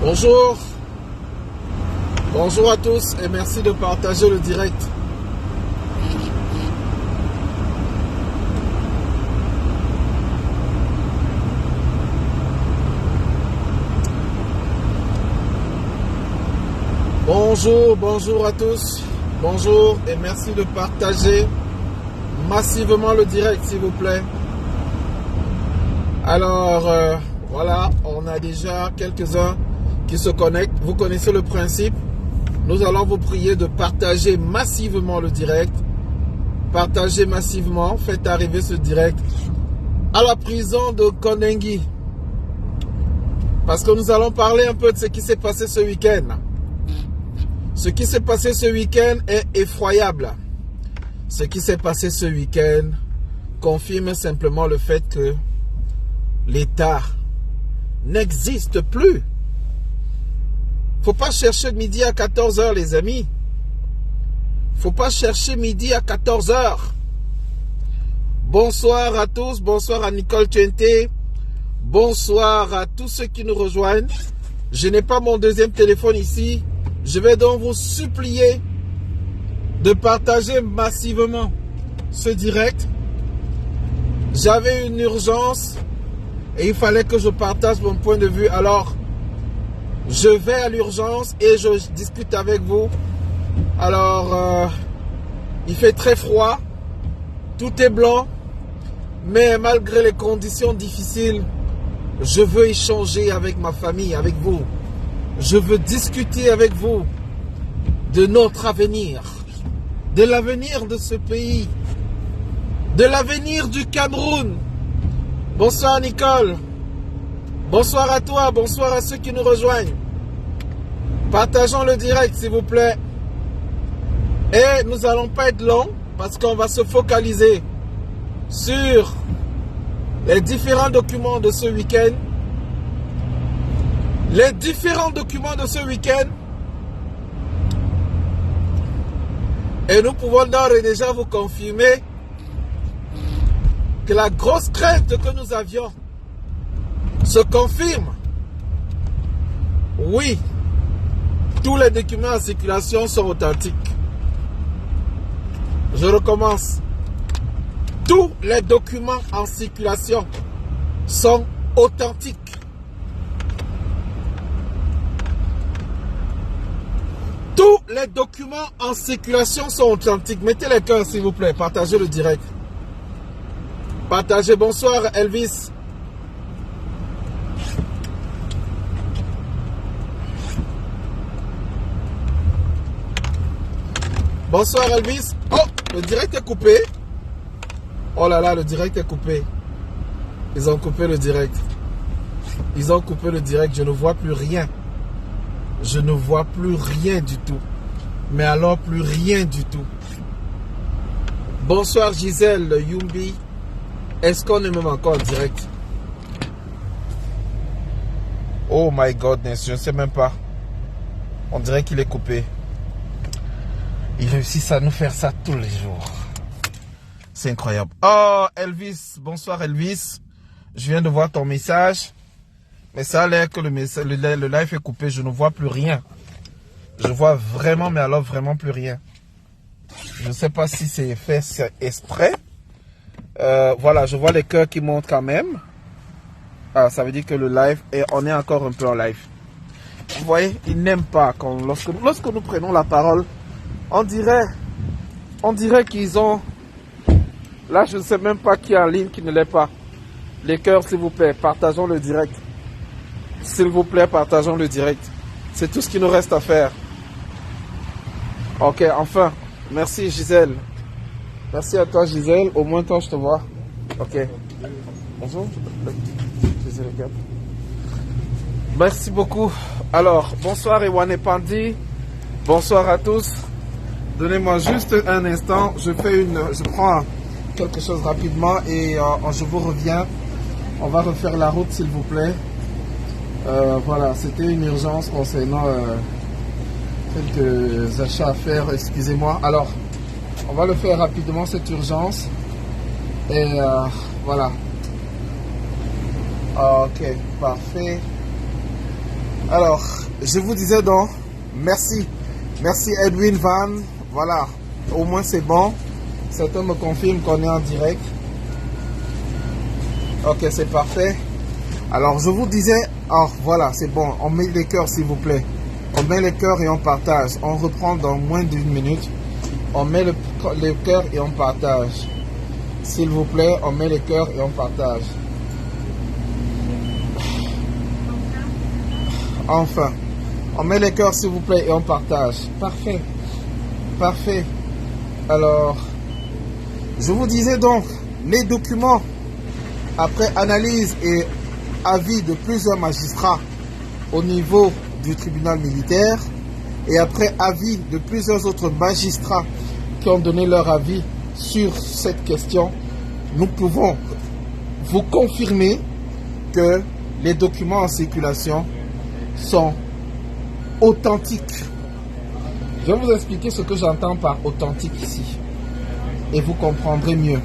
Bonjour. Bonjour à tous et merci de partager le direct. Bonjour à tous. Bonjour et merci de partager massivement le direct, s'il vous plaît. Alors, voilà, on a déjà quelques-uns qui se connectent. Vous connaissez le principe. Nous allons vous prier de partager massivement le direct. Partagez massivement. Faites arriver ce direct à la prison de Kondengi. Parce que nous allons parler un peu de ce qui s'est passé ce week-end. Ce qui s'est passé ce week-end est effroyable. Ce qui s'est passé ce week-end confirme simplement le fait que l'État n'existe plus. Faut pas chercher midi à 14h, les amis. Faut pas chercher midi à 14h. Bonsoir à tous. Bonsoir à Nicole Tuente. Bonsoir à tous ceux qui nous rejoignent. Je n'ai pas mon deuxième téléphone ici. Je vais donc vous supplier de partager massivement ce direct. J'avais une urgence et il fallait que je partage mon point de vue. Alors, je vais à l'urgence et je discute avec vous. Alors, il fait très froid. Tout est blanc. Mais malgré les conditions difficiles, je veux échanger avec ma famille, avec vous. Je veux discuter avec vous de notre avenir, de l'avenir de ce pays, de l'avenir du Cameroun. Bonsoir Nicole, bonsoir à toi, bonsoir à ceux qui nous rejoignent. Partageons le direct s'il vous plaît. Et nous n'allons pas être longs parce qu'on va se focaliser sur les différents documents de ce week-end. Les différents documents de ce week-end. Et nous pouvons d'ores et déjà vous confirmer que la grosse crainte que nous avions se confirme. Oui, tous les documents en circulation sont authentiques. Je recommence. Tous les documents en circulation sont authentiques. Tous les documents en circulation sont authentiques. Mettez les cœurs s'il vous plaît. Partagez le direct. Partagez. Bonsoir Elvis. Bonsoir Elvis. Oh, le direct est coupé. Oh là là, le direct est coupé. Ils ont coupé le direct. Ils ont coupé le direct. Je ne vois plus rien. Je ne vois plus rien du tout. Mais alors plus rien du tout. Bonsoir Gisèle Yumbi. Est-ce qu'on est même encore en direct? Oh my godness, je ne sais même pas. On dirait qu'il est coupé. Ils réussissent à nous faire ça tous les jours. C'est incroyable. Oh Elvis, bonsoir Elvis. Je viens de voir ton message. Mais ça a l'air que le live est coupé. Je ne vois plus rien. Je vois vraiment, mais alors vraiment plus rien. Je ne sais pas si c'est fait exprès. Voilà, je vois les cœurs qui montent quand même. Ah, ça veut dire que le live, on est encore un peu en live. Vous voyez, ils n'aiment pas quand lorsque nous prenons la parole. On dirait qu'ils ont... Là, je ne sais même pas qui est en ligne, qui ne l'est pas. Les cœurs, s'il vous plaît, partageons le direct. S'il vous plaît, partageons le direct. C'est tout ce qu'il nous reste à faire. Ok, enfin. Merci Gisèle. Merci à toi Gisèle. Au moins toi, je te vois. Ok. Bonjour. Gisèle Gap. Merci beaucoup. Alors, bonsoir Ewane Pandi. Bonsoir à tous. Donnez-moi juste un instant. Je prends quelque chose rapidement et je vous reviens. On va refaire la route s'il vous plaît. Voilà, c'était une urgence concernant quelques achats à faire, excusez-moi. Alors, on va le faire rapidement, cette urgence. Et voilà. Ok, parfait. Alors, je vous disais donc, merci. Merci Edwin Van. Voilà, au moins c'est bon. Certains me confirment qu'on est en direct. Ok, c'est parfait. Alors, je vous disais, oh, voilà, c'est bon. On met les cœurs, s'il vous plaît. On met les cœurs et on partage. On reprend dans moins d'une minute. On met les cœurs et on partage. S'il vous plaît, on met les cœurs et on partage. Enfin, on met les cœurs, s'il vous plaît, et on partage. Parfait. Parfait. Alors, je vous disais donc, les documents, après analyse et avis de plusieurs magistrats au niveau du tribunal militaire, et après avis de plusieurs autres magistrats qui ont donné leur avis sur cette question, nous pouvons vous confirmer que les documents en circulation sont authentiques. Je vais vous expliquer ce que j'entends par authentique ici et vous comprendrez mieux.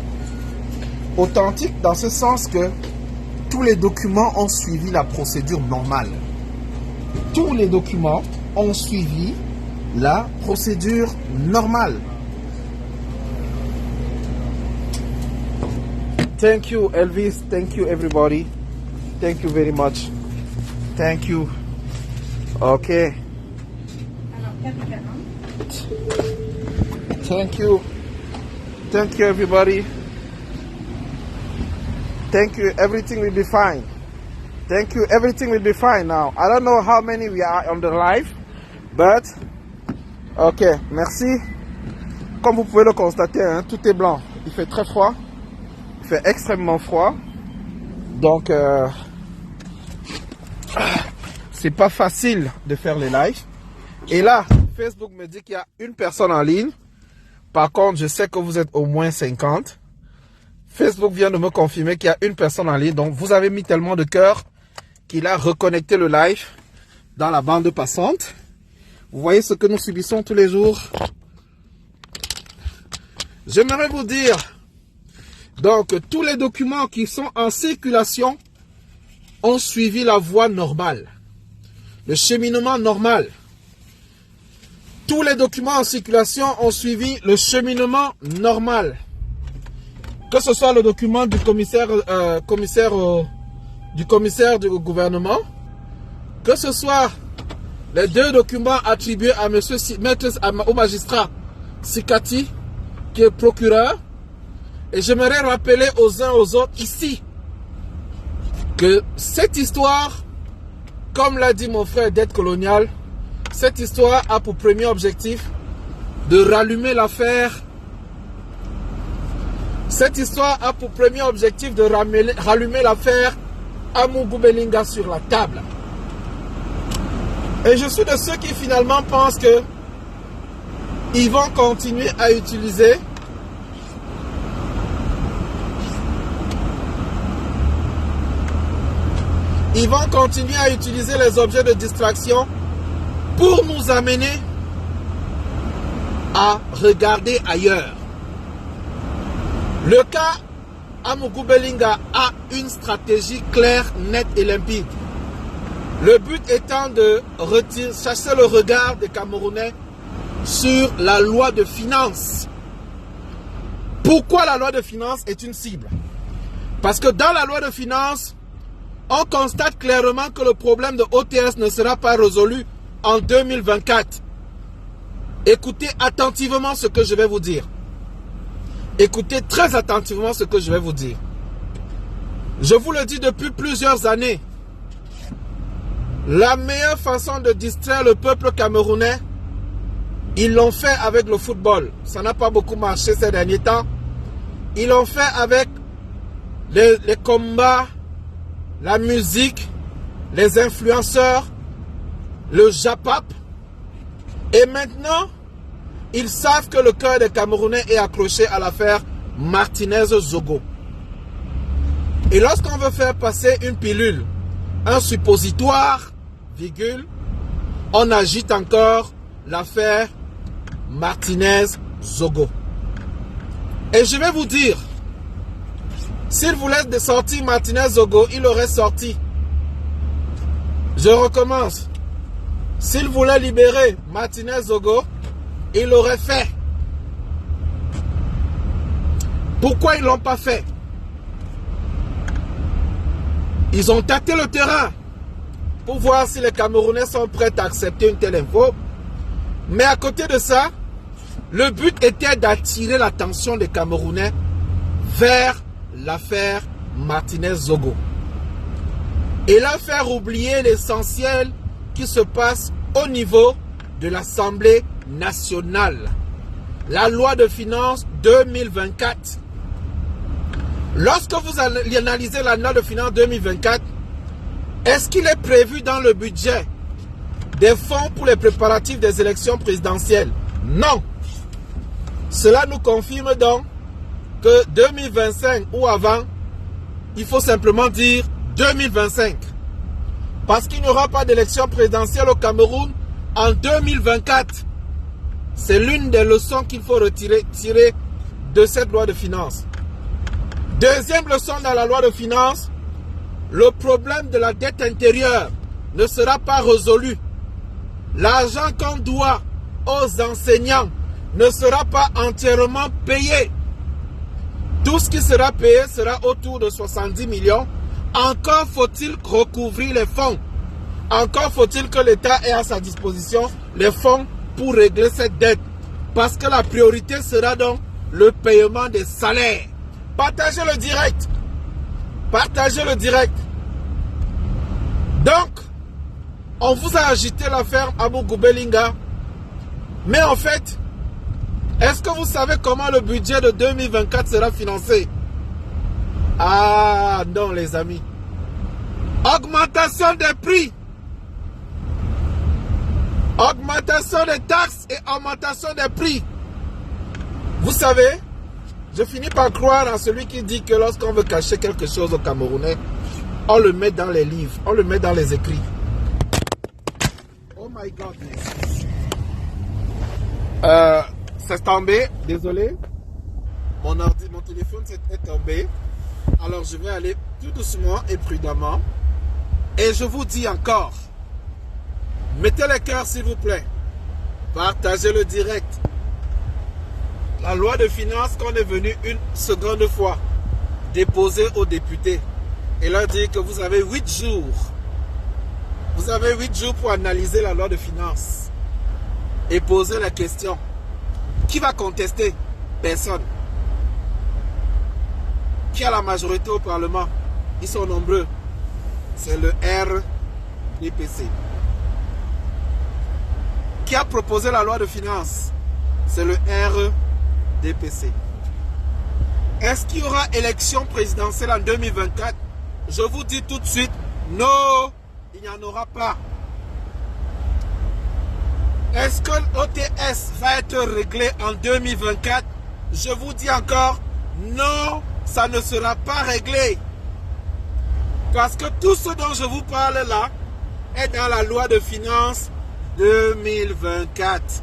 Authentique dans ce sens que tous les documents ont suivi la procédure normale. Tous les documents ont suivi la procédure normale. Thank you, Elvis. Thank you, everybody. Thank you very much. Thank you. Okay. Thank you. Thank you, everybody. Thank you. Everything will be fine. Thank you. Everything will be fine now. I don't know how many we are on the live, but okay. Merci. Comme vous pouvez le constater, hein, tout est blanc. Il fait très froid. Il fait extrêmement froid. Donc, c'est pas facile de faire les lives. Et là, Facebook me dit qu'il y a une personne en ligne. Par contre, je sais que vous êtes au moins 50. Facebook vient de me confirmer qu'il y a une personne en ligne. Donc, vous avez mis tellement de cœur qu'il a reconnecté le live dans la bande passante. Vous voyez ce que nous subissons tous les jours. J'aimerais vous dire, donc, tous les documents qui sont en circulation ont suivi la voie normale. Le cheminement normal. Tous les documents en circulation ont suivi le cheminement normal. Que ce soit le document du commissaire du gouvernement, que ce soit les deux documents attribués à au magistrat Sikati, qui est procureur. Et j'aimerais rappeler aux uns aux autres ici que cette histoire, comme l'a dit mon frère d'aide coloniale, cette histoire a pour premier objectif de rallumer l'affaire. Cette histoire a pour premier objectif de rallumer l'affaire Amougou Belinga sur la table. Et je suis de ceux qui finalement pensent que ils vont continuer à utiliser les objets de distraction pour nous amener à regarder ailleurs. Le cas Amougou Belinga a une stratégie claire, nette et limpide. Le but étant de chasser le regard des Camerounais sur la loi de finances. Pourquoi la loi de finances est une cible? Parce que dans la loi de finances, on constate clairement que le problème de OTS ne sera pas résolu en 2024. Écoutez attentivement ce que je vais vous dire. Écoutez très attentivement ce que je vais vous dire. Je vous le dis depuis plusieurs années. La meilleure façon de distraire le peuple camerounais, ils l'ont fait avec le football. Ça n'a pas beaucoup marché ces derniers temps. Ils l'ont fait avec les combats, la musique, les influenceurs, le Japap. Et maintenant, ils savent que le cœur des Camerounais est accroché à l'affaire Martinez-Zogo. Et lorsqu'on veut faire passer une pilule, un suppositoire, virgule, on agite encore l'affaire Martinez-Zogo. Et je vais vous dire, s'il voulait de sortir Martinez-Zogo, il aurait sorti. Je recommence. S'il voulait libérer Martinez Zogo, il l'aurait fait. Pourquoi ils ne l'ont pas fait? Ils ont tâté le terrain pour voir si les Camerounais sont prêts à accepter une telle info. Mais à côté de ça, le but était d'attirer l'attention des Camerounais vers l'affaire Martinez Zogo. Et là, faire oublier l'essentiel qui se passe au niveau de l'Assemblée nationale. La loi de finances 2024. Lorsque vous analysez la loi de finances 2024, est-ce qu'il est prévu dans le budget des fonds pour les préparatifs des élections présidentielles? Non. Cela nous confirme donc que 2025 ou avant, il faut simplement dire 2025. Parce qu'il n'y aura pas d'élection présidentielle au Cameroun en 2024. C'est l'une des leçons qu'il faut tirer de cette loi de finances. Deuxième leçon dans la loi de finances, le problème de la dette intérieure ne sera pas résolu. L'argent qu'on doit aux enseignants ne sera pas entièrement payé. Tout ce qui sera payé sera autour de 70 millions. Encore faut-il recouvrir les fonds. Encore faut-il que l'État ait à sa disposition les fonds pour régler cette dette. Parce que la priorité sera donc le paiement des salaires. Partagez le direct. Partagez le direct. Donc, on vous a agité l'affaire Amougou Belinga. Mais en fait, est-ce que vous savez comment le budget de 2024 sera financé? Ah non les amis. Augmentation des prix. Augmentation des taxes et augmentation des prix. Vous savez, je finis par croire à celui qui dit que lorsqu'on veut cacher quelque chose aux Camerounais, on le met dans les livres, on le met dans les écrits. Oh my godness. C'est tombé, désolé. Mon téléphone est tombé. Alors je vais aller tout doucement et prudemment. Et je vous dis encore, mettez les cœurs s'il vous plaît. Partagez le direct. La loi de finances qu'on est venu une seconde fois déposer aux députés. Et leur dire que vous avez 8 jours. Vous avez 8 jours pour analyser la loi de finances. Et poser la question. Qui va contester? Personne. Qui a la majorité au Parlement? Ils sont nombreux. C'est le RDPC. Qui a proposé la loi de finances? C'est le RDPC. Est-ce qu'il y aura élection présidentielle en 2024? Je vous dis tout de suite, non, il n'y en aura pas. Est-ce que l'OTS va être réglé en 2024? Je vous dis encore, non, ça ne sera pas réglé. Parce que tout ce dont je vous parle là est dans la loi de finances 2024.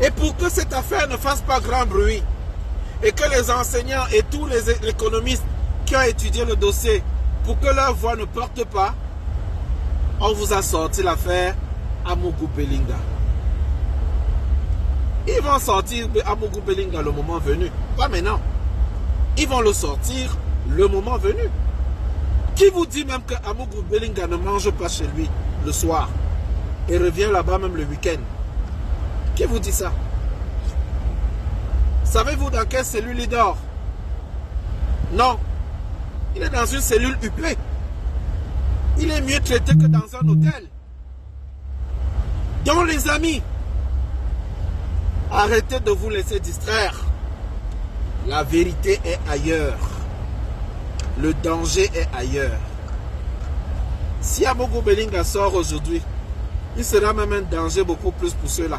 Et pour que cette affaire ne fasse pas grand bruit, et que les enseignants et tous les économistes qui ont étudié le dossier, pour que leur voix ne porte pas, on vous a sorti l'affaire Amougou Belinga. Ils vont sortir Amougou Belinga le moment venu. Pas maintenant. Ils vont le sortir le moment venu. Qui vous dit même que Amougou Belinga ne mange pas chez lui le soir et revient là-bas même le week-end? Qui vous dit ça? Savez-vous dans quelle cellule il dort? Non. Il est dans une cellule huppée. Il est mieux traité que dans un hôtel. Donc les amis, arrêtez de vous laisser distraire. La vérité est ailleurs. Le danger est ailleurs. Si Amougou Belinga sort aujourd'hui, il sera même un danger beaucoup plus pour ceux-là.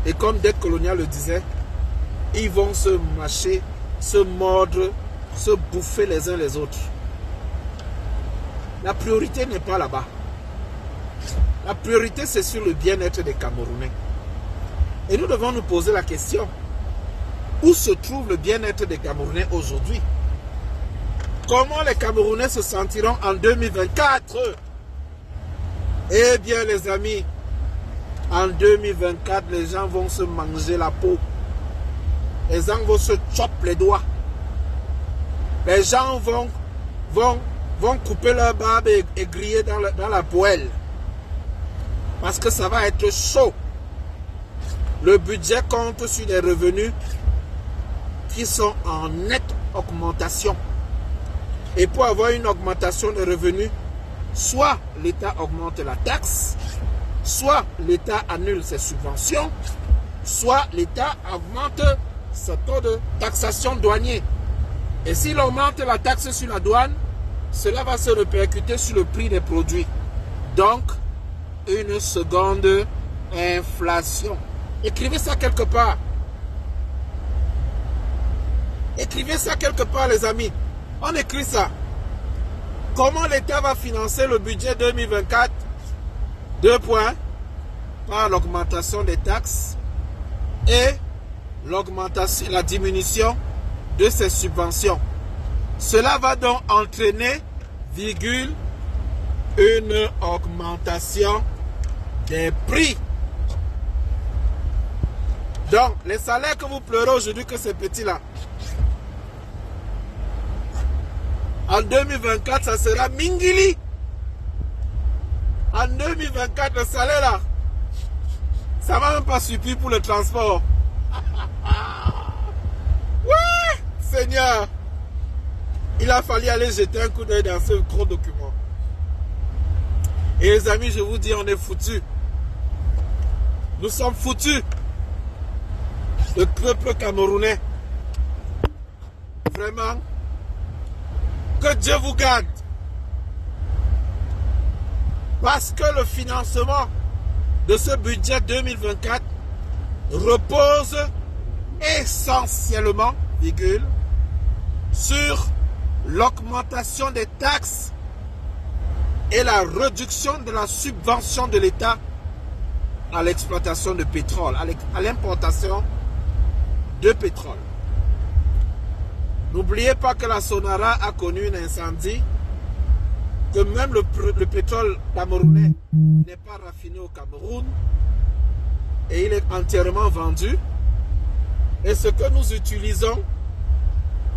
Et comme Dette Coloniale le disait, ils vont se mâcher, se mordre, se bouffer les uns les autres. La priorité n'est pas là-bas. La priorité, c'est sur le bien-être des Camerounais. Et nous devons nous poser la question. Où se trouve le bien-être des Camerounais aujourd'hui? Comment les Camerounais se sentiront en 2024? Eh bien les amis, en 2024, les gens vont se manger la peau. Les gens vont se choper les doigts. Les gens vont couper leur barbe et griller dans la poêle. Parce que ça va être chaud. Le budget compte sur des revenus qui sont en nette augmentation. Et pour avoir une augmentation de revenus, soit l'État augmente la taxe, soit l'État annule ses subventions, soit l'État augmente ce taux de taxation douanier. Et s'il augmente la taxe sur la douane, cela va se répercuter sur le prix des produits. Donc, une seconde inflation. Écrivez ça quelque part. Écrivez ça quelque part, les amis. On écrit ça. Comment l'État va financer le budget 2024? 2 points. Par l'augmentation des taxes et la diminution de ses subventions. Cela va donc entraîner, virgule, une augmentation des prix. Donc, les salaires que vous pleurez aujourd'hui que c'est petit là, en 2024, ça sera Mingili. En 2024, le salaire là, ça ne va même pas suffire pour le transport. Ouais, Seigneur. Il a fallu aller jeter un coup d'œil dans ce gros document. Et les amis, je vous dis, on est foutus. Nous sommes foutus. Le peuple camerounais. Vraiment. Que Dieu vous garde. Parce que le financement de ce budget 2024 repose essentiellement, virgule, sur l'augmentation des taxes et la réduction de la subvention de l'État à l'exploitation de pétrole, à l'importation de pétrole. N'oubliez pas que la Sonara a connu un incendie, que même le pétrole camerounais n'est pas raffiné au Cameroun et il est entièrement vendu. Et ce que nous utilisons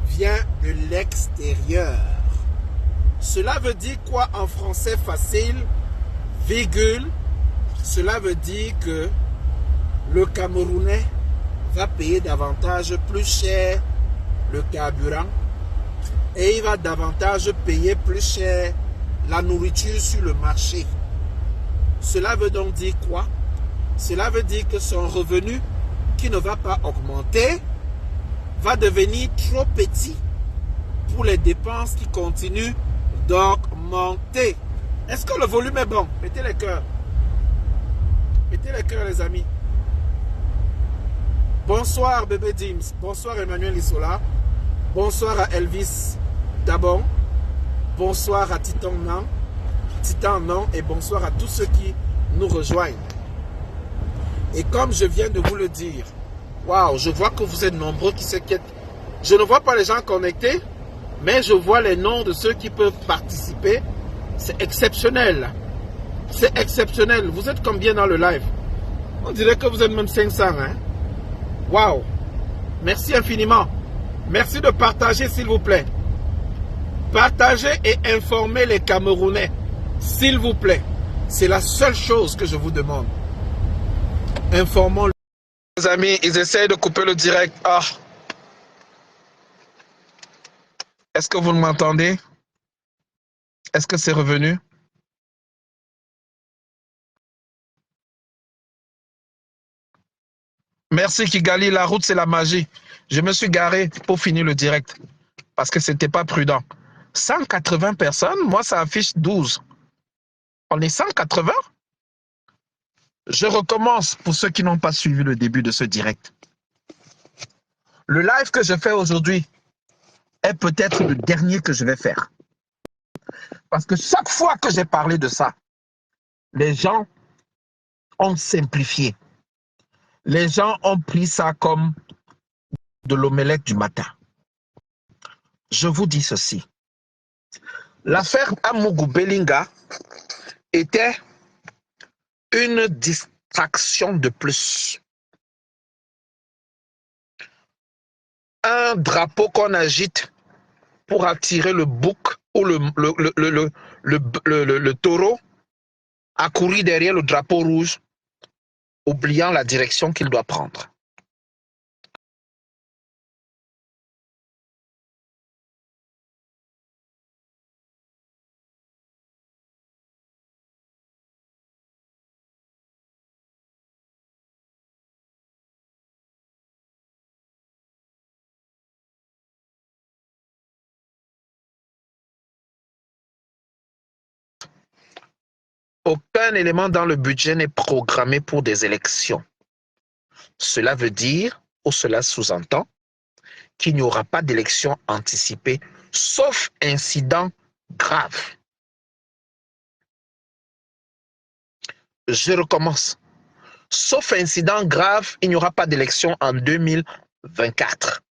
vient de l'extérieur. Cela veut dire quoi en français facile? Virgule. Cela veut dire que le Camerounais va payer davantage plus cher le carburant et il va davantage payer plus cher la nourriture sur le marché. Cela veut donc dire quoi? Cela veut dire que son revenu qui ne va pas augmenter va devenir trop petit pour les dépenses qui continuent d'augmenter. Est-ce que le volume est bon? Mettez les cœurs. Mettez les cœurs, les amis. Bonsoir, bébé Dims. Bonsoir, Emmanuel Isola. Bonsoir à Elvis Dabon. Bonsoir à Titan Nan. Et bonsoir à tous ceux qui nous rejoignent. Et comme je viens de vous le dire, waouh, je vois que vous êtes nombreux qui s'inquiètent. Je ne vois pas les gens connectés, mais je vois les noms de ceux qui peuvent participer. C'est exceptionnel. C'est exceptionnel. Vous êtes combien dans le live? On dirait que vous êtes même 500. Hein? Waouh. Merci infiniment. Merci de partager, s'il vous plaît. Partagez et informez les Camerounais, s'il vous plaît. C'est la seule chose que je vous demande. Informons les amis, ils essayent de couper le direct. Ah. Est-ce que vous m'entendez? Est-ce que c'est revenu? Merci Kigali, la route c'est la magie. Je me suis garé pour finir le direct parce que c'était pas prudent. 180 personnes, moi ça affiche 12. On est 180? Je recommence pour ceux qui n'ont pas suivi le début de ce direct. Le live que je fais aujourd'hui est peut-être le dernier que je vais faire. Parce que chaque fois que j'ai parlé de ça, les gens ont simplifié. Les gens ont pris ça comme de l'omelette du matin. Je vous dis ceci. L'affaire Amougou Belinga était une distraction de plus. Un drapeau qu'on agite pour attirer le bouc ou le taureau à courir derrière le drapeau rouge, oubliant la direction qu'il doit prendre. Aucun élément dans le budget n'est programmé pour des élections. Cela veut dire, ou cela sous-entend, qu'il n'y aura pas d'élection anticipée, sauf incident grave. Je recommence. Sauf incident grave, il n'y aura pas d'élection en 2024.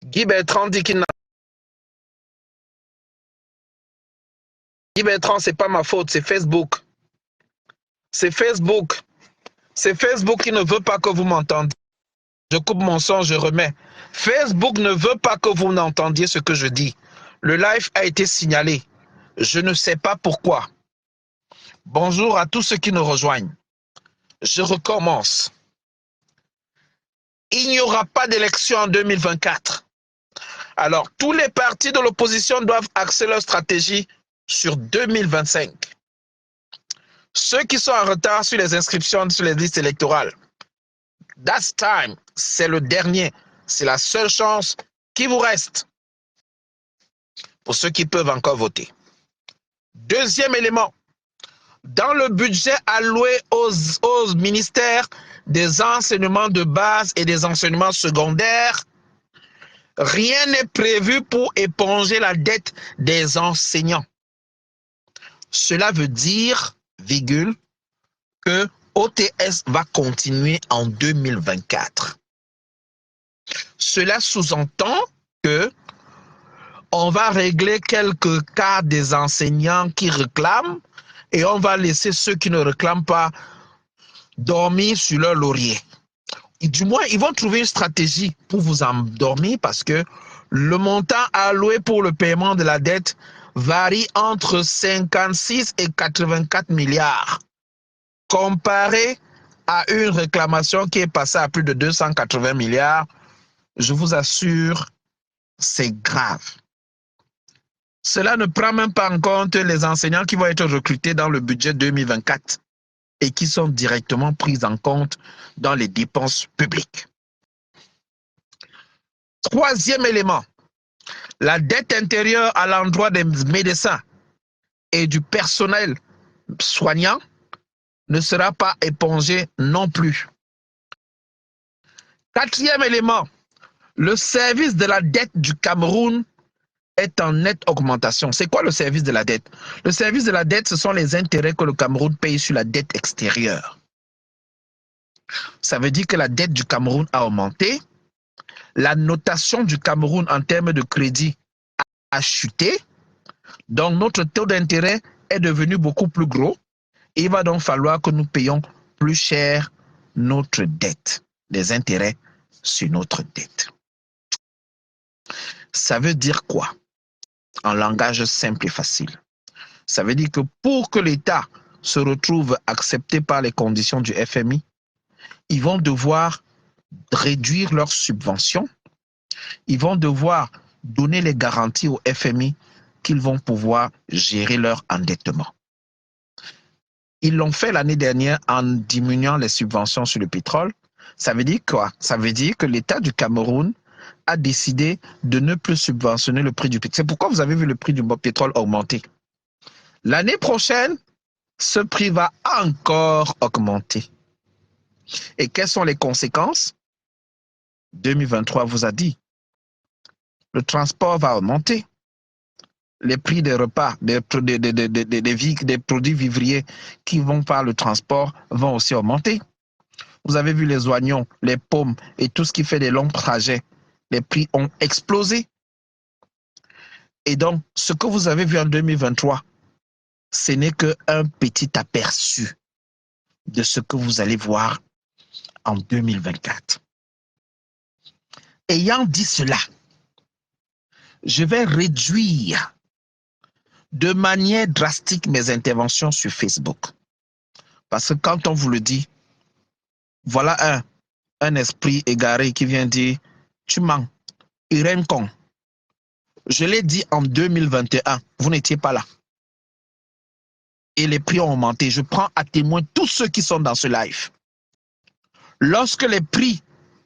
Guy Bertrand dit qu'il n'a... Guy Bertrand, c'est pas ma faute, c'est Facebook. C'est Facebook. C'est Facebook qui ne veut pas que vous m'entendiez. Je coupe mon son, je remets. Facebook ne veut pas que vous n'entendiez ce que je dis. Le live a été signalé. Je ne sais pas pourquoi. Bonjour à tous ceux qui nous rejoignent. Je recommence. Il n'y aura pas d'élection en 2024. Alors, tous les partis de l'opposition doivent axer leur stratégie sur 2025. Ceux qui sont en retard sur les inscriptions sur les listes électorales, that's time, c'est le dernier. C'est la seule chance qui vous reste pour ceux qui peuvent encore voter. Deuxième élément, dans le budget alloué aux ministères des enseignements de base et des enseignements secondaires, rien n'est prévu pour éponger la dette des enseignants. Cela veut dire, virgule, que OTS va continuer en 2024. Cela sous-entend que on va régler quelques cas des enseignants qui réclament et on va laisser ceux qui ne réclament pas dormir sur leur laurier. Et du moins, ils vont trouver une stratégie pour vous endormir parce que le montant alloué pour le paiement de la dette varie entre 56 et 84 milliards. Comparé à une réclamation qui est passée à plus de 280 milliards, je vous assure, c'est grave. Cela ne prend même pas en compte les enseignants qui vont être recrutés dans le budget 2024 et qui sont directement pris en compte dans les dépenses publiques. Troisième élément, la dette intérieure à l'endroit des médecins et du personnel soignant ne sera pas épongée non plus. Quatrième élément, le service de la dette du Cameroun est en nette augmentation. C'est quoi le service de la dette? Le service de la dette, ce sont les intérêts que le Cameroun paye sur la dette extérieure. Ça veut dire que la dette du Cameroun a augmenté, la notation du Cameroun en termes de crédit a chuté, donc notre taux d'intérêt est devenu beaucoup plus gros. Il va donc falloir que nous payions plus cher notre dette, les intérêts sur notre dette. Ça veut dire quoi? En langage simple et facile. Ça veut dire que pour que l'État se retrouve accepté par les conditions du FMI, ils vont devoir réduire leurs subventions, ils vont devoir donner les garanties au FMI qu'ils vont pouvoir gérer leur endettement. Ils l'ont fait l'année dernière en diminuant les subventions sur le pétrole. Ça veut dire quoi? Ça veut dire que l'État du Cameroun a décidé de ne plus subventionner le prix du pétrole. C'est pourquoi vous avez vu le prix du pétrole augmenter. L'année prochaine, ce prix va encore augmenter. Et quelles sont les conséquences? 2023 vous a dit. Le transport va augmenter. Les prix des repas, des produits vivriers qui vont par le transport vont aussi augmenter. Vous avez vu les oignons, les pommes et tout ce qui fait des longs trajets. Les prix ont explosé. Et donc, ce que vous avez vu en 2023, ce n'est qu'un petit aperçu de ce que vous allez voir en 2024. Ayant dit cela, je vais réduire de manière drastique mes interventions sur Facebook. Parce que quand on vous le dit, voilà un esprit égaré qui vient dire, tu mens, Irène Kong. Je l'ai dit en 2021, vous n'étiez pas là. Et les prix ont augmenté. Je prends à témoin tous ceux qui sont dans ce live. Lorsque les prix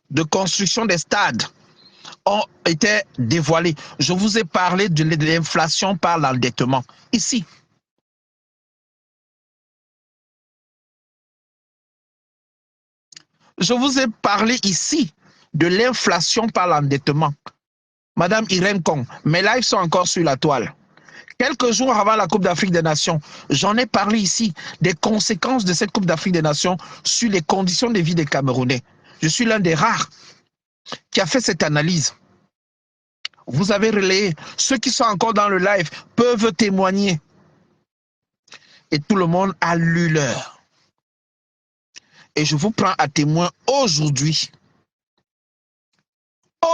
de construction des stades ont été dévoilés, je vous ai parlé de l'inflation par l'endettement. Ici. Je vous ai parlé ici de l'inflation par l'endettement. Madame Irène Kong, mes lives sont encore sur la toile. Quelques jours avant la Coupe d'Afrique des Nations, j'en ai parlé ici des conséquences de cette Coupe d'Afrique des Nations sur les conditions de vie des Camerounais. Je suis l'un des rares qui a fait cette analyse. Vous avez relayé. Ceux qui sont encore dans le live peuvent témoigner. Et tout le monde a lu l'heure. Et je vous prends à témoin aujourd'hui.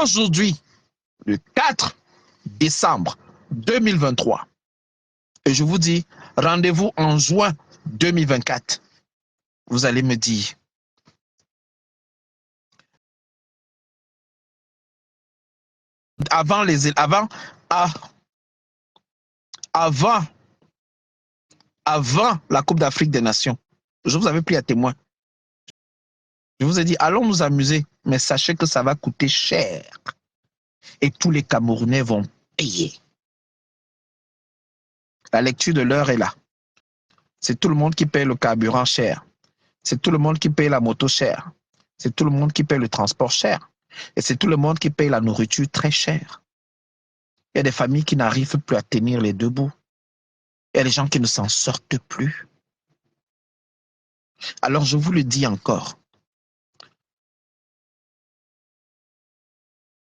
Aujourd'hui, le 4 décembre 2023. Et je vous dis, rendez-vous en juin 2024. Vous allez me dire. Avant la Coupe d'Afrique des Nations, je vous avais pris à témoin. Je vous ai dit, allons nous amuser, mais sachez que ça va coûter cher. Et tous les Camerounais vont payer. La lecture de l'heure est là. C'est tout le monde qui paye le carburant cher. C'est tout le monde qui paye la moto cher. C'est tout le monde qui paye le transport cher. Et c'est tout le monde qui paye la nourriture très chère. Il y a des familles qui n'arrivent plus à tenir les deux bouts. Il y a des gens qui ne s'en sortent plus. Alors je vous le dis encore.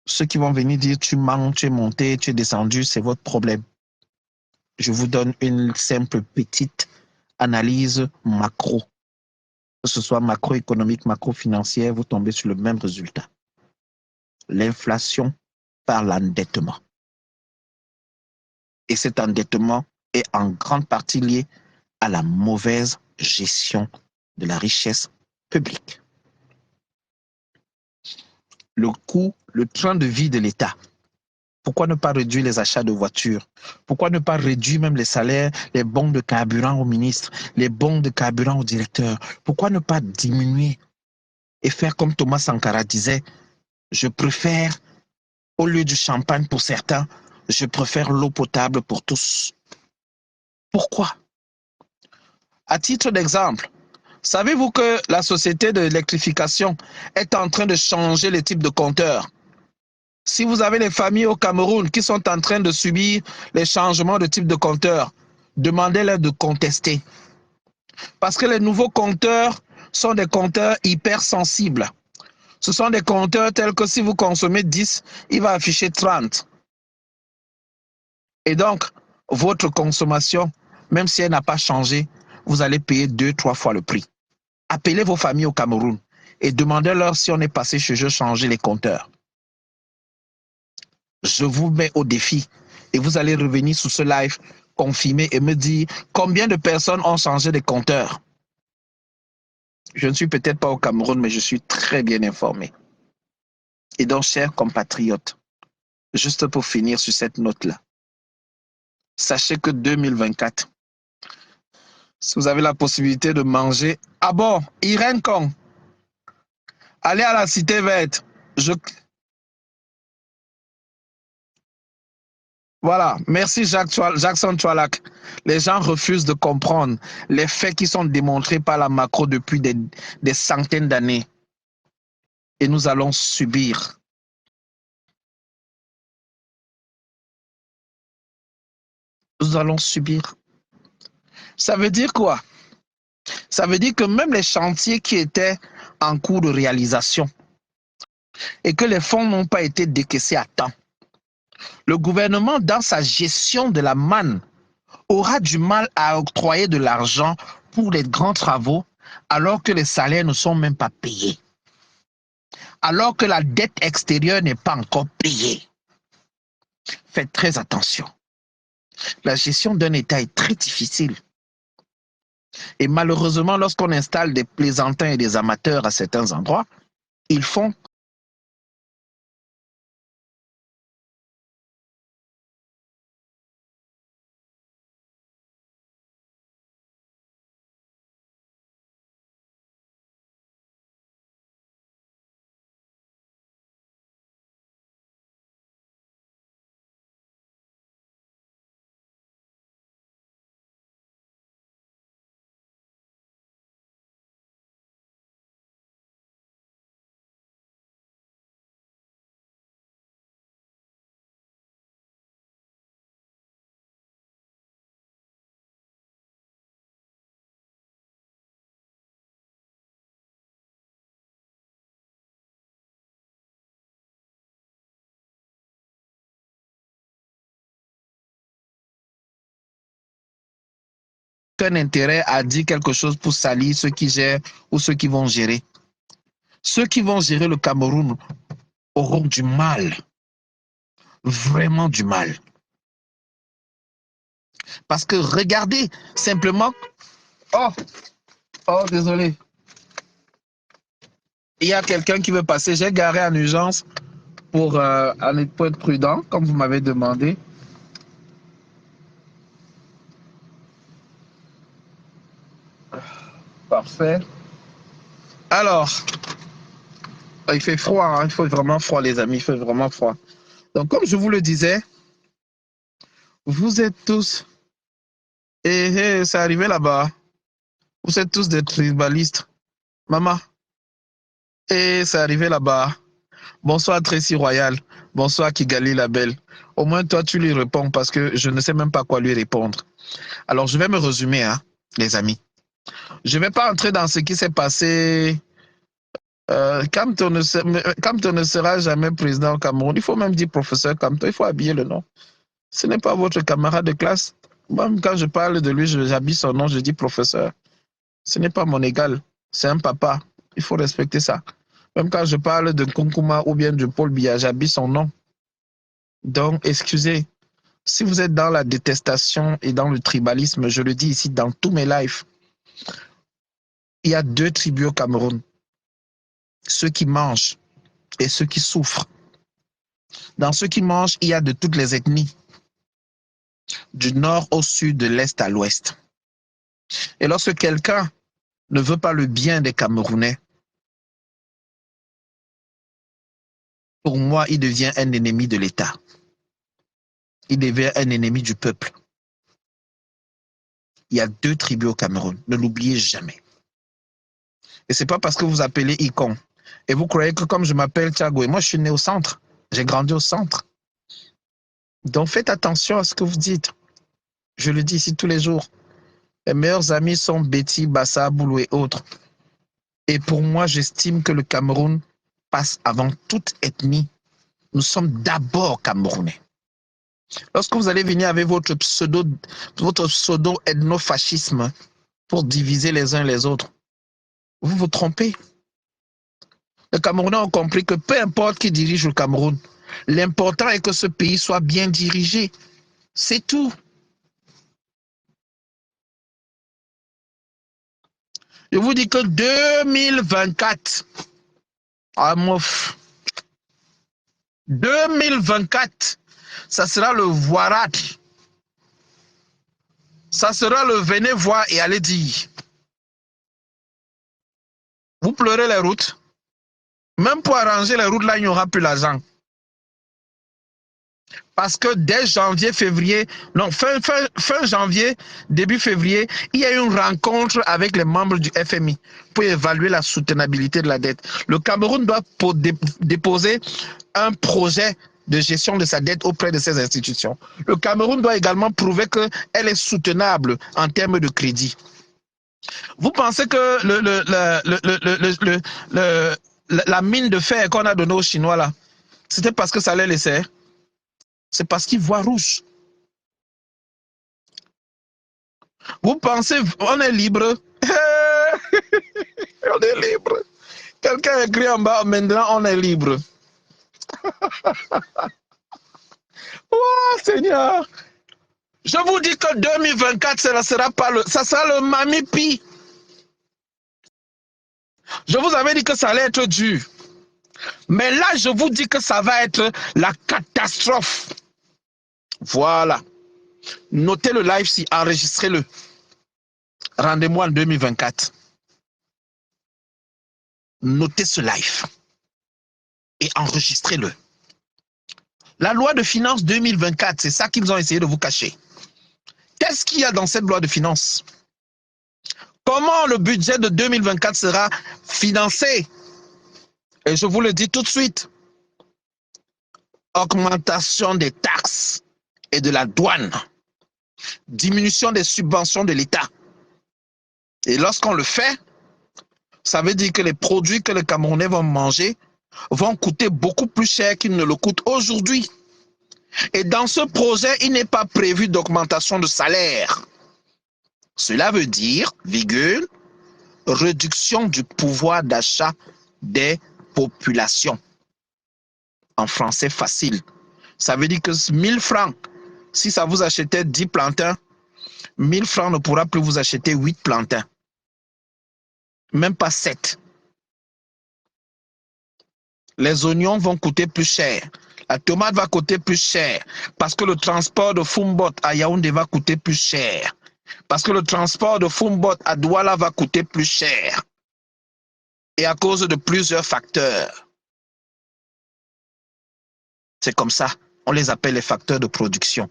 Ceux qui vont venir dire tu mens, tu es monté, tu es descendu, c'est votre problème. Je vous donne une simple petite analyse macro. Que ce soit macroéconomique, macro-financière, vous tombez sur le même résultat. L'inflation par l'endettement. Et cet endettement est en grande partie lié à la mauvaise gestion de la richesse publique. Le coût, le train de vie de l'État. Pourquoi ne pas réduire les achats de voitures? Pourquoi ne pas réduire même les salaires, les bons de carburant aux ministres, les bons de carburant aux directeurs? Pourquoi ne pas diminuer et faire comme Thomas Sankara disait, je préfère, au lieu du champagne pour certains, je préfère l'eau potable pour tous. Pourquoi? À titre d'exemple, savez-vous que la société de l'électrification est en train de changer les types de compteurs? Si vous avez les familles au Cameroun qui sont en train de subir les changements de type de compteur, demandez-leur de contester. Parce que les nouveaux compteurs sont des compteurs hypersensibles. Ce sont des compteurs tels que si vous consommez 10, il va afficher 30. Et donc, votre consommation, même si elle n'a pas changé, vous allez payer 2-3 fois le prix. Appelez vos familles au Cameroun et demandez-leur si on est passé chez eux changer les compteurs. Je vous mets au défi et vous allez revenir sur ce live confirmer et me dire combien de personnes ont changé les compteurs. Je ne suis peut-être pas au Cameroun, mais je suis très bien informé. Et donc, chers compatriotes, juste pour finir sur cette note-là, sachez que 2024, si vous avez la possibilité de manger, ah bon, Irène Kong, allez à la Cité Verte. Voilà, merci Jackson Choualak. Les gens refusent de comprendre les faits qui sont démontrés par la macro depuis des centaines d'années. Et nous allons subir. Nous allons subir. Ça veut dire quoi? Ça veut dire que même les chantiers qui étaient en cours de réalisation et que les fonds n'ont pas été décaissés à temps, le gouvernement, dans sa gestion de la manne, aura du mal à octroyer de l'argent pour les grands travaux alors que les salaires ne sont même pas payés, alors que la dette extérieure n'est pas encore payée. Faites très attention. La gestion d'un État est très difficile. Et malheureusement, lorsqu'on installe des plaisantins et des amateurs à certains endroits, ils font un intérêt à dire quelque chose pour salir ceux qui gèrent ou ceux qui vont gérer. Ceux qui vont gérer le Cameroun auront du mal, vraiment du mal. Parce que regardez simplement... Oh, désolé. Il y a quelqu'un qui veut passer. J'ai garé en urgence pour être prudent, comme vous m'avez demandé. Parfait. Alors, il fait froid, hein? Il fait vraiment froid, les amis, il fait vraiment froid. Donc, comme je vous le disais, vous êtes tous... Et c'est arrivé là-bas. Vous êtes tous des tribalistes. Maman. Et c'est arrivé là-bas. Bonsoir Tracy Royal. Bonsoir Kigali la belle. Au moins, toi, tu lui réponds parce que je ne sais même pas quoi lui répondre. Alors, je vais me résumer, hein, les amis. Je ne vais pas entrer dans ce qui s'est passé. Kamto ne sera jamais président au Cameroun. Il faut même dire professeur Kamto. Il faut habiller le nom. Ce n'est pas votre camarade de classe. Même quand je parle de lui, j'habille son nom, je dis professeur. Ce n'est pas mon égal. C'est un papa. Il faut respecter ça. Même quand je parle de Nkunkuma ou bien de Paul Biya, j'habille son nom. Donc, excusez. Si vous êtes dans la détestation et dans le tribalisme, je le dis ici dans tous mes lives, il y a deux tribus au Cameroun. Ceux qui mangent et ceux qui souffrent. Dans ceux qui mangent, il y a de toutes les ethnies, du nord au sud, de l'est à l'ouest. Et lorsque quelqu'un ne veut pas le bien des Camerounais, pour moi, il devient un ennemi de l'État. Il devient un ennemi du peuple. Il y a deux tribus au Cameroun. Ne l'oubliez jamais. Et ce n'est pas parce que vous appelez Icon. Et vous croyez que comme je m'appelle Thiago, et moi je suis né au centre. J'ai grandi au centre. Donc faites attention à ce que vous dites. Je le dis ici tous les jours. Mes meilleurs amis sont Betty, Bassa, Boulou et autres. Et pour moi, j'estime que le Cameroun passe avant toute ethnie. Nous sommes d'abord Camerounais. Lorsque vous allez venir avec votre pseudo-ethnofascisme pour diviser les uns les autres, vous vous trompez. Les Camerounais ont compris que peu importe qui dirige le Cameroun, l'important est que ce pays soit bien dirigé. C'est tout. Je vous dis que 2024, 2024, ça sera le voirat. Ça sera le venez voir et allez dire. Vous pleurez les routes. Même pour arranger les routes, là, il n'y aura plus l'argent. Parce que dès janvier, février, non, fin janvier, début février, il y a eu une rencontre avec les membres du FMI pour évaluer la soutenabilité de la dette. Le Cameroun doit déposer un projet de gestion de sa dette auprès de ces institutions. Le Cameroun doit également prouver qu'elle est soutenable en termes de crédit. Vous pensez que la mine de fer qu'on a donnée aux Chinois, là, c'était parce que ça les laissait? C'est parce qu'ils voient rouge. Vous pensez, on est libre? On est libre. Quelqu'un a écrit en bas, maintenant on est libre. Oh Seigneur. Je vous dis que 2024, ça sera le mamipi. Je vous avais dit que ça allait être dur. Mais là, je vous dis que ça va être la catastrophe. Voilà. Notez le live si, enregistrez-le. Rendez-moi en 2024. Notez ce live et enregistrez-le. La loi de finances 2024, c'est ça qu'ils ont essayé de vous cacher. Qu'est-ce qu'il y a dans cette loi de finances? Comment le budget de 2024 sera financé? Et je vous le dis tout de suite. Augmentation des taxes et de la douane. Diminution des subventions de l'État. Et lorsqu'on le fait, ça veut dire que les produits que les Camerounais vont manger vont coûter beaucoup plus cher qu'ils ne le coûtent aujourd'hui. Et dans ce projet, il n'est pas prévu d'augmentation de salaire. Cela veut dire, virgule, réduction du pouvoir d'achat des populations. En français facile. Ça veut dire que 1000 francs, si ça vous achetait 10 plantains, 1000 francs ne pourra plus vous acheter 8 plantains. Même pas 7. Les oignons vont coûter plus cher. La tomate va coûter plus cher. Parce que le transport de Fumbot à Yaoundé va coûter plus cher. Parce que le transport de Fumbot à Douala va coûter plus cher. Et à cause de plusieurs facteurs. C'est comme ça. On les appelle les facteurs de production.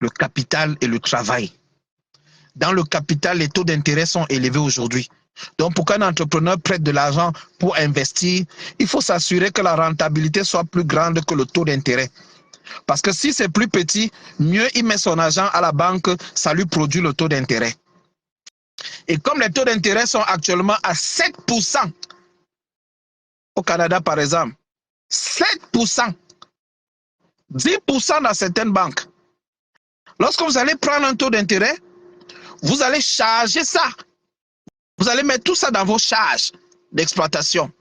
Le capital et le travail. Dans le capital, les taux d'intérêt sont élevés aujourd'hui. Donc, pour qu'un entrepreneur prête de l'argent pour investir, il faut s'assurer que la rentabilité soit plus grande que le taux d'intérêt. Parce que si c'est plus petit, mieux il met son argent à la banque, ça lui produit le taux d'intérêt. Et comme les taux d'intérêt sont actuellement à 7%, au Canada par exemple, 7%, 10% dans certaines banques. Lorsque vous allez prendre un taux d'intérêt, vous allez charger ça. Vous allez mettre tout ça dans vos charges d'exploitation.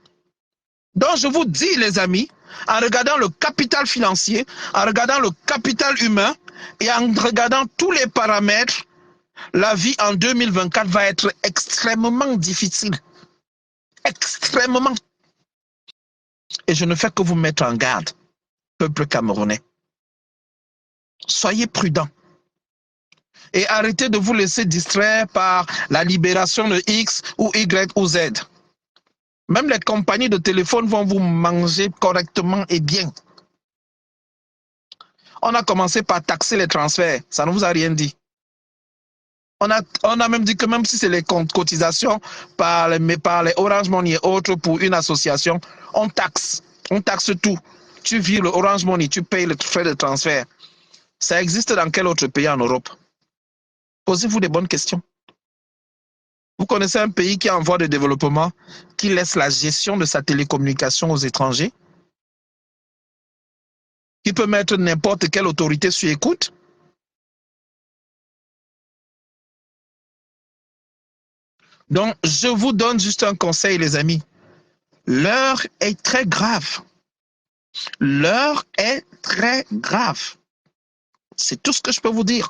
Donc, je vous dis, les amis, en regardant le capital financier, en regardant le capital humain et en regardant tous les paramètres, la vie en 2024 va être extrêmement difficile. Extrêmement. Et je ne fais que vous mettre en garde, peuple camerounais. Soyez prudents. Et arrêtez de vous laisser distraire par la libération de X ou Y ou Z. Même les compagnies de téléphone vont vous manger correctement et bien. On a commencé par taxer les transferts. Ça ne vous a rien dit. On a même dit que même si c'est les cotisations par les Orange Money et autres pour une association, on taxe. On taxe tout. Tu vis le Orange Money, tu payes le frais de transfert. Ça existe dans quel autre pays en Europe? Posez-vous des bonnes questions. Vous connaissez un pays qui est en voie de développement, qui laisse la gestion de sa télécommunication aux étrangers, qui peut mettre n'importe quelle autorité sur écoute? Donc, je vous donne juste un conseil, les amis. L'heure est très grave. L'heure est très grave. C'est tout ce que je peux vous dire.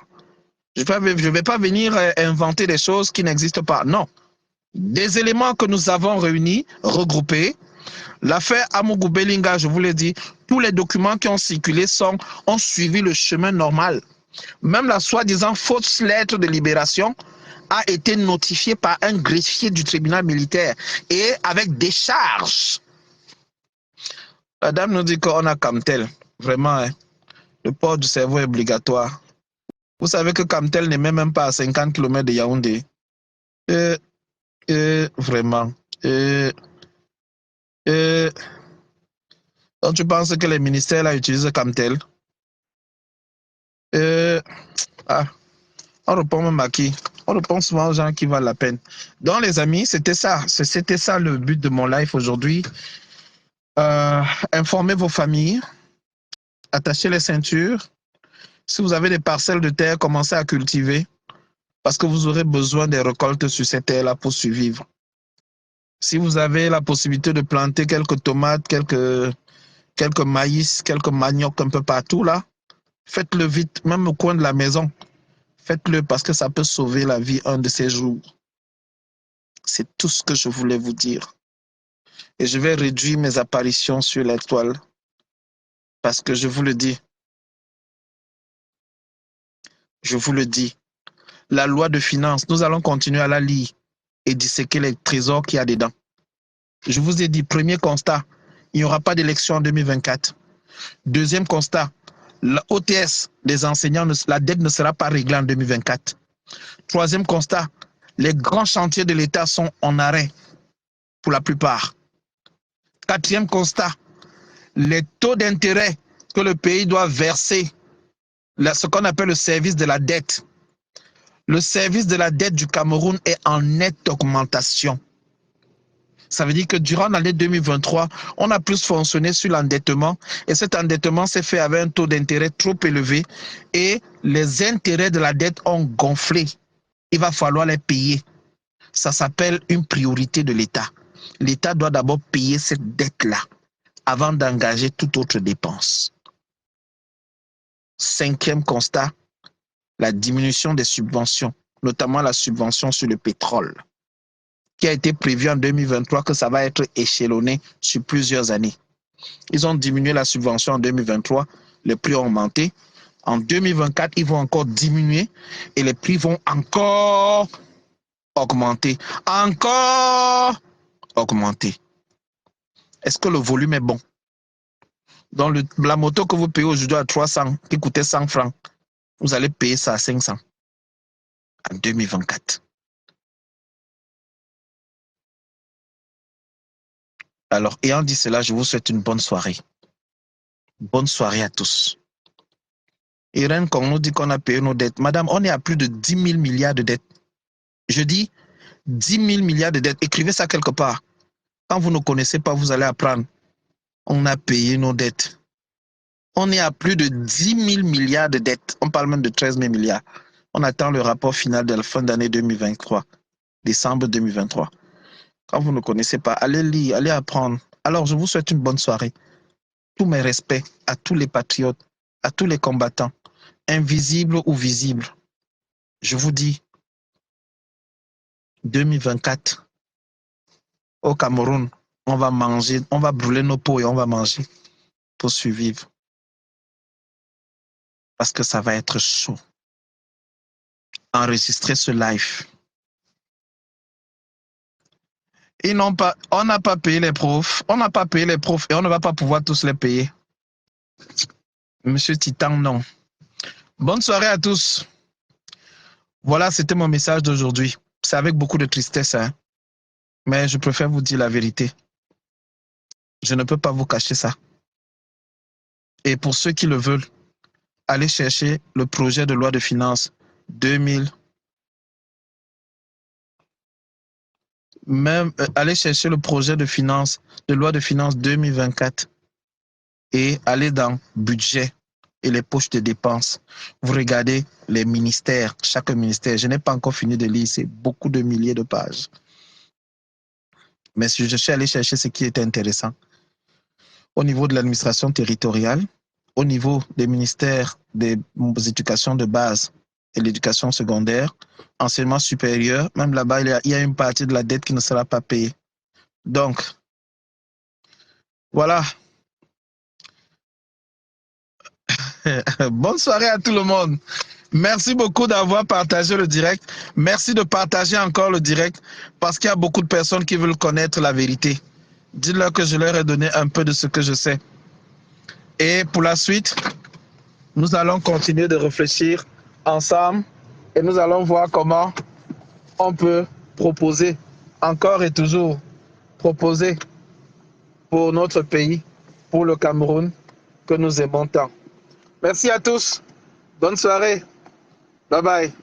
Je ne vais pas venir inventer des choses qui n'existent pas. Non. Des éléments que nous avons réunis, regroupés. L'affaire Amougou Belinga, je vous l'ai dit, tous les documents qui ont circulé ont suivi le chemin normal. Même la soi-disant fausse lettre de libération a été notifiée par un greffier du tribunal militaire et avec des charges. La dame nous dit qu'on a Camtel. Vraiment, hein, le port du cerveau est obligatoire. Vous savez que Camtel n'est même pas à 50 km de Yaoundé. Vraiment. Donc tu penses que les ministères là utilisent Camtel? On répond même à qui? On répond souvent aux gens qui valent la peine. Donc les amis, c'était ça. C'était ça le but de mon live aujourd'hui. Informez vos familles. Attachez les ceintures. Si vous avez des parcelles de terre, commencez à cultiver. Parce que vous aurez besoin des récoltes sur cette terre-là pour survivre. Si vous avez la possibilité de planter quelques tomates, quelques maïs, quelques maniocs un peu partout là, faites-le vite, même au coin de la maison. Faites-le parce que ça peut sauver la vie un de ces jours. C'est tout ce que je voulais vous dire. Et je vais réduire mes apparitions sur l'étoile parce que je vous le dis, la loi de finances, nous allons continuer à la lire et disséquer les trésors qu'il y a dedans. Je vous ai dit, premier constat, il n'y aura pas d'élection en 2024. Deuxième constat, la OTS des enseignants, la dette ne sera pas réglée en 2024. Troisième constat, les grands chantiers de l'État sont en arrêt pour la plupart. Quatrième constat, les taux d'intérêt que le pays doit verser, ce qu'on appelle le service de la dette. Le service de la dette du Cameroun est en nette augmentation. Ça veut dire que durant l'année 2023, on a plus fonctionné sur l'endettement et cet endettement s'est fait avec un taux d'intérêt trop élevé et les intérêts de la dette ont gonflé. Il va falloir les payer. Ça s'appelle une priorité de l'État. L'État doit d'abord payer cette dette-là avant d'engager toute autre dépense. Cinquième constat, la diminution des subventions, notamment la subvention sur le pétrole, qui a été prévu en 2023 que ça va être échelonné sur plusieurs années. Ils ont diminué la subvention en 2023, les prix ont augmenté. En 2024, ils vont encore diminuer et les prix vont encore augmenter. Encore augmenter. Est-ce que le volume est bon? Dans la moto que vous payez aujourd'hui à 300, qui coûtait 100 francs, vous allez payer ça à 500 en 2024. Alors, ayant dit cela, je vous souhaite une bonne soirée. Bonne soirée à tous. Irène, quand on nous dit qu'on a payé nos dettes, madame, on est à plus de 10 000 milliards de dettes. Je dis 10 000 milliards de dettes. Écrivez ça quelque part. Quand vous ne connaissez pas, vous allez apprendre. On a payé nos dettes. On est à plus de 10 000 milliards de dettes. On parle même de 13 000 milliards. On attend le rapport final de la fin d'année 2023, décembre 2023. Quand vous ne connaissez pas, allez lire, allez apprendre. Alors, je vous souhaite une bonne soirée. Tous mes respects à tous les patriotes, à tous les combattants, invisibles ou visibles. Je vous dis, 2024, au Cameroun, on va manger, on va brûler nos peaux et on va manger pour survivre. Parce que ça va être chaud. Enregistrer ce live. On n'a pas payé les profs. On n'a pas payé les profs et on ne va pas pouvoir tous les payer. Monsieur Titan, non. Bonne soirée à tous. Voilà, c'était mon message d'aujourd'hui. C'est avec beaucoup de tristesse, hein. Mais je préfère vous dire la vérité. Je ne peux pas vous cacher ça. Et pour ceux qui le veulent, allez chercher le projet de loi de finances 2000. Même allez chercher le projet de loi de finances 2024 et allez dans budget et les poches de dépenses. Vous regardez les ministères, chaque ministère. Je n'ai pas encore fini de lire, c'est beaucoup de milliers de pages. Mais si je suis allé chercher ce qui était intéressant, au niveau de l'administration territoriale, au niveau des ministères des éducations de base et l'éducation secondaire, enseignement supérieur, même là-bas, il y a une partie de la dette qui ne sera pas payée. Donc, voilà. Bonne soirée à tout le monde. Merci beaucoup d'avoir partagé le direct. Merci de partager encore le direct parce qu'il y a beaucoup de personnes qui veulent connaître la vérité. Dites-leur que je leur ai donné un peu de ce que je sais. Et pour la suite, nous allons continuer de réfléchir ensemble et nous allons voir comment on peut proposer, encore et toujours, proposer pour notre pays, pour le Cameroun, que nous aimons tant. Merci à tous. Bonne soirée. Bye bye.